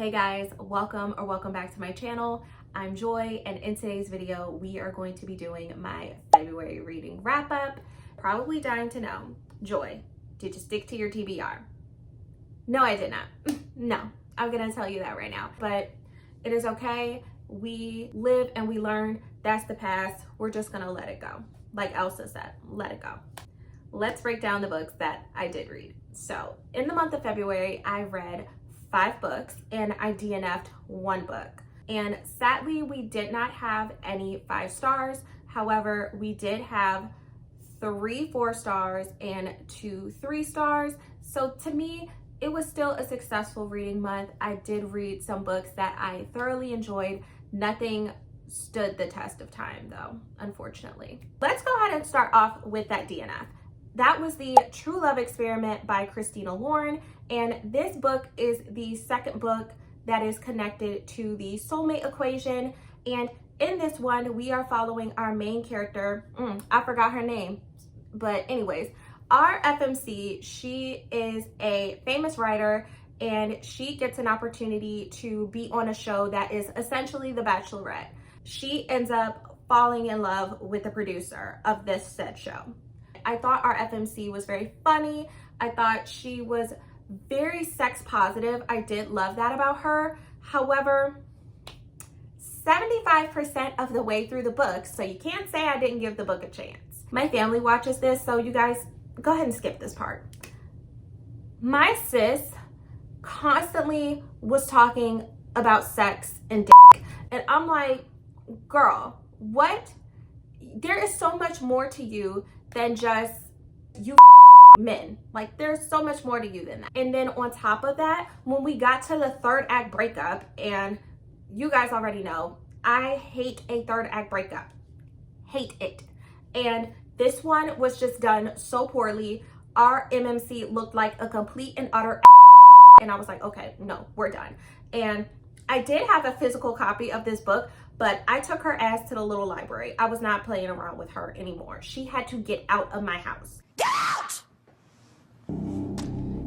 Hey guys, welcome back to my channel. I'm Joy, and in today's video, we are going to be doing my February reading wrap up. Probably dying to know, Joy, did you stick to your TBR? No, I did not. No, I'm gonna tell you that right now, but it is okay. We live and we learn. That's the past. We're just gonna let it go. Like Elsa said, let it go. Let's break down the books that I did read. So in the month of February, I read 5 books and I DNF'd 1 book. And sadly, we did not have any 5 stars. However, we did have 3 4 stars and 2 3 stars. So to me, it was still a successful reading month. I did read some books that I thoroughly enjoyed. Nothing stood the test of time though, unfortunately. Let's go ahead and start off with that DNF. That was the True Love Experiment by Christina Lauren. And this book is the second book that is connected to the soulmate equation. And in this one, we are following our main character. I forgot her name. But anyways, our FMC, she is a famous writer and she gets an opportunity to be on a show that is essentially The Bachelorette. She ends up falling in love with the producer of this said show. I thought our FMC was very funny. I thought she was very sex positive. I did love that about her. However, 75% of the way through the book, so you can't say I didn't give the book a chance. My family watches this, so you guys go ahead and skip this part. My sis constantly was talking about sex and dick, and I'm like, girl, what? There is so much more to you than just you men. Like, there's so much more to you than that. And then on top of that, when we got to the third act breakup, and you guys already know, I hate a third act breakup. Hate it. And this one was just done so poorly. Our MMC looked like a complete and utter and I was like, okay, no, we're done. And I did have a physical copy of this book, but I took her ass to the little library. I was not playing around with her anymore. She had to get out of my house. Get out!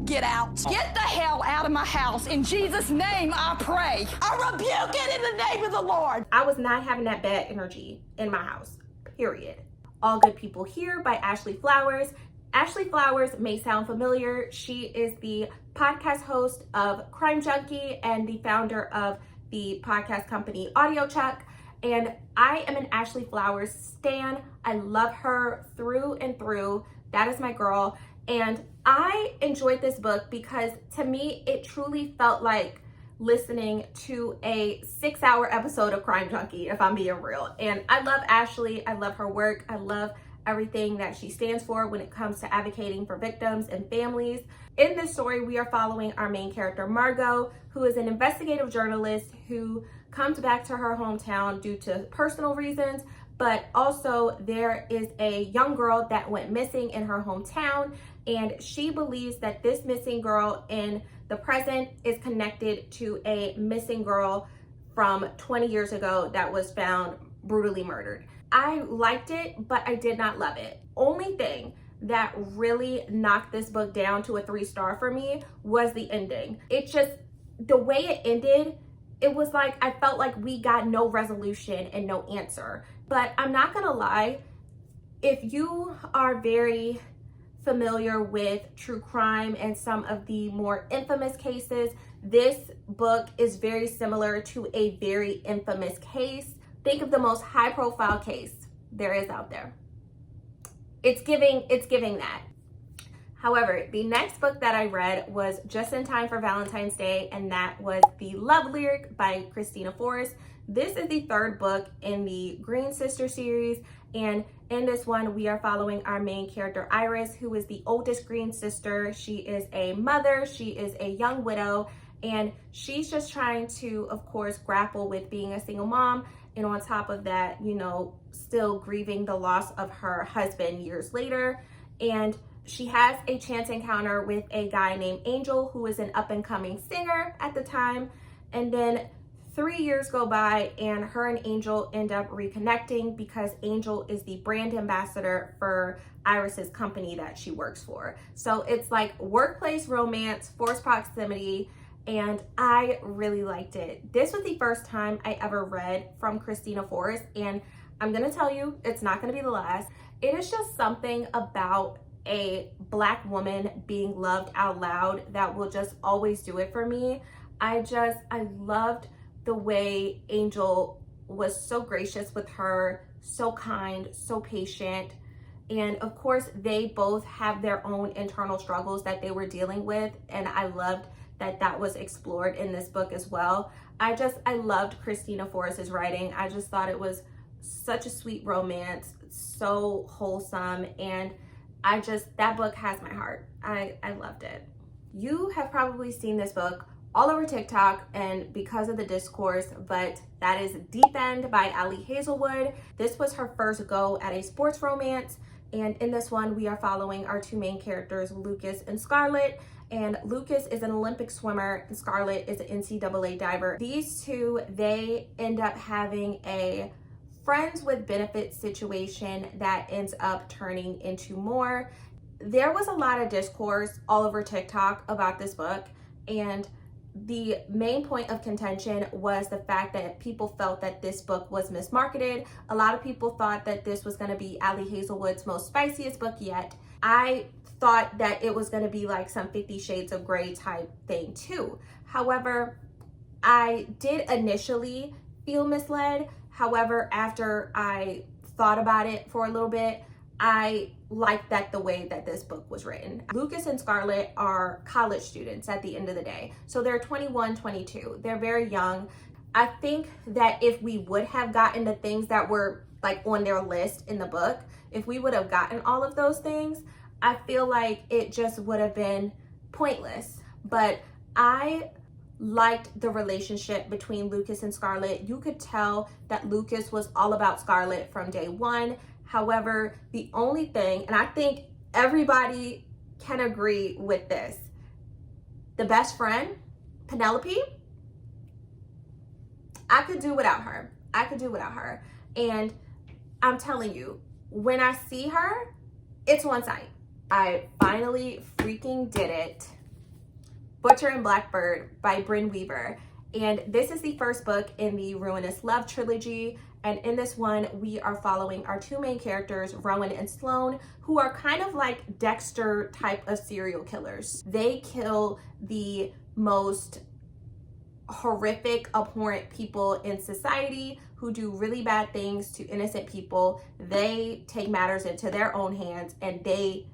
Get out. Get the hell out of my house. In Jesus' name, I pray. I rebuke it in the name of the Lord. I was not having that bad energy in my house, period. All Good People Here by Ashley Flowers. Ashley Flowers may sound familiar. She is the podcast host of Crime Junkie and the founder of the podcast company Audio Chuck. And I am an Ashley Flowers stan. I love her through and through. That is my girl. And I enjoyed this book because to me, it truly felt like listening to a 6-hour episode of Crime Junkie, if I'm being real. And I love Ashley. I love her work. I love everything that she stands for when it comes to advocating for victims and families. In this story, we are following our main character, Margot, who is an investigative journalist who comes back to her hometown due to personal reasons, but also there is a young girl that went missing in her hometown, and she believes that this missing girl in the present is connected to a missing girl from 20 years ago that was found brutally murdered. I liked it, but I did not love it. Only thing that really knocked this book down to a 3-star for me was the ending. It just, the way it ended, it was like, I felt like we got no resolution and no answer. But I'm not gonna lie, if you are very familiar with true crime and some of the more infamous cases, this book is very similar to a very infamous case. Think of the most high profile case there is out there. It's giving that. However, the next book that I read was just in time for Valentine's Day, and that was The Love Lyric by Christina Forrest. This is the 3rd book in the Green Sister series, and in this one, we are following our main character, Iris, who is the oldest Green Sister. She is a mother, she is a young widow, and she's just trying to, of course, grapple with being a single mom, and on top of that, you know, still grieving the loss of her husband years later. And she has a chance encounter with a guy named Angel, who is an up-and-coming singer at the time. And then 3 years go by and her and Angel end up reconnecting because Angel is the brand ambassador for Iris's company that she works for. So it's like workplace romance, forced proximity, and I really liked it. This was the first time I ever read from Christina Forrest, and I'm gonna tell you, it's not gonna be the last. It is just something about a Black woman being loved out loud that will just always do it for me. I loved the way Angel was so gracious with her, so kind, so patient. And of course, they both have their own internal struggles that they were dealing with. And I loved that that was explored in this book as well. I loved Christina Forrest's writing. I just thought it was such a sweet romance, so wholesome. And that book has my heart. I loved it. You have probably seen this book all over TikTok and because of the discourse, but that is Deep End by Ali Hazelwood. This was her first go at a sports romance. And in this one, we are following our two main characters, Lucas and Scarlett. And Lucas is an Olympic swimmer and Scarlett is an NCAA diver. These two, they end up having a friends with benefits situation that ends up turning into more. There was a lot of discourse all over TikTok about this book, and the main point of contention was the fact that people felt that this book was mismarketed. A lot of people thought that this was going to be Ali Hazelwood's most spiciest book yet. I thought that it was going to be like some 50 Shades of Grey type thing too. However, I did initially feel misled. However, after I thought about it for a little bit, I liked that the way that this book was written. Lucas and Scarlett are college students at the end of the day. So they're 21, 22. They're very young. I think that if we would have gotten the things that were like on their list in the book, if we would have gotten all of those things, I feel like it just would have been pointless. But I liked the relationship between Lucas and Scarlett. You could tell that Lucas was all about Scarlett from day one. However, the only thing, and I think everybody can agree with this, the best friend, Penelope, I could do without her. I could do without her. And I'm telling you, when I see her, it's one sight. I finally freaking did it. Butcher and Blackbird by Brynn Weaver. And this is the first book in the Ruinous Love trilogy. And in this one, we are following our two main characters, Rowan and Sloane, who are kind of like Dexter type of serial killers. They kill the most horrific, abhorrent people in society who do really bad things to innocent people. They take matters into their own hands and they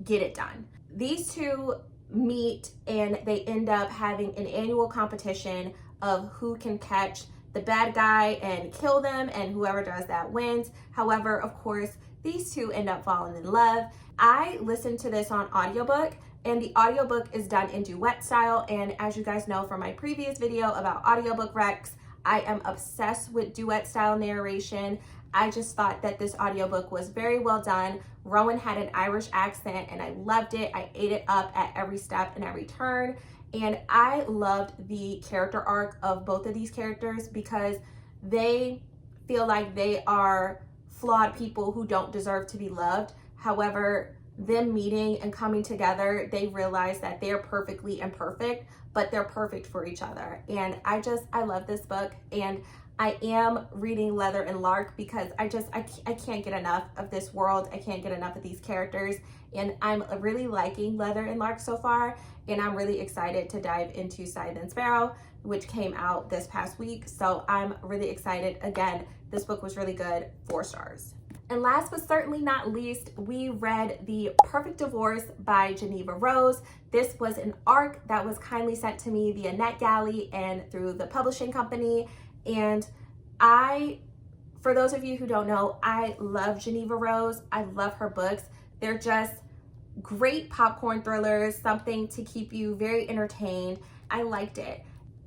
get it done. These two meet and they end up having an annual competition of who can catch the bad guy and kill them, and whoever does that wins. However, of course, these two end up falling in love. I listened to this on audiobook, and the audiobook is done in duet style. And as you guys know from my previous video about audiobook recs, I am obsessed with duet style narration. I just thought that this audiobook was very well done. Rowan had an Irish accent and I loved it. I ate it up at every step and every turn. And I loved the character arc of both of these characters because they feel like they are flawed people who don't deserve to be loved. However, them meeting and coming together, they realize that they're perfectly imperfect, but they're perfect for each other. And I love this book. And I am reading Leather and Lark because I can't get enough of this world. I can't get enough of these characters. And I'm really liking Leather and Lark so far. And I'm really excited to dive into Scythe and Sparrow, which came out this past week. So I'm really excited. Again, this book was really good, 4 stars. And last but certainly not least, we read The Perfect Divorce by Geneva Rose. This was an ARC that was kindly sent to me via NetGalley and through the publishing company. And for those of you who don't know, I love Geneva Rose. I love her books. They're just great popcorn thrillers, something to keep you very entertained. I liked it.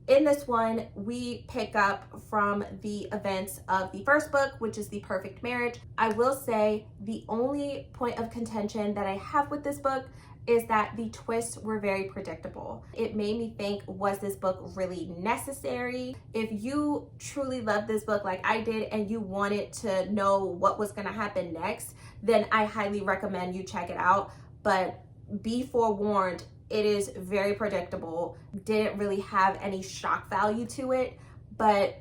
In this one, we pick up from the events of the first book, which is The Perfect Marriage. I will say the only point of contention that I have with this book is that the twists were very predictable. It made me think, was this book really necessary? If you truly love this book like I did and you wanted to know what was gonna happen next, then I highly recommend you check it out. But be forewarned, It is very predictable. Didn't really have any shock value to it, but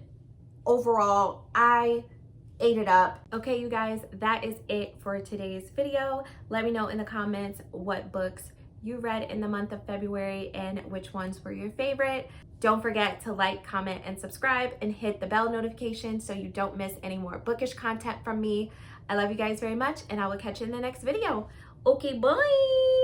overall, I ate it up. Okay, you guys, that is it for today's video. Let me know in the comments what books you read in the month of February and which ones were your favorite. Don't forget to like, comment, and subscribe, and hit the bell notification so you don't miss any more bookish content from me. I love you guys very much, and I will catch you in the next video. Okay, bye.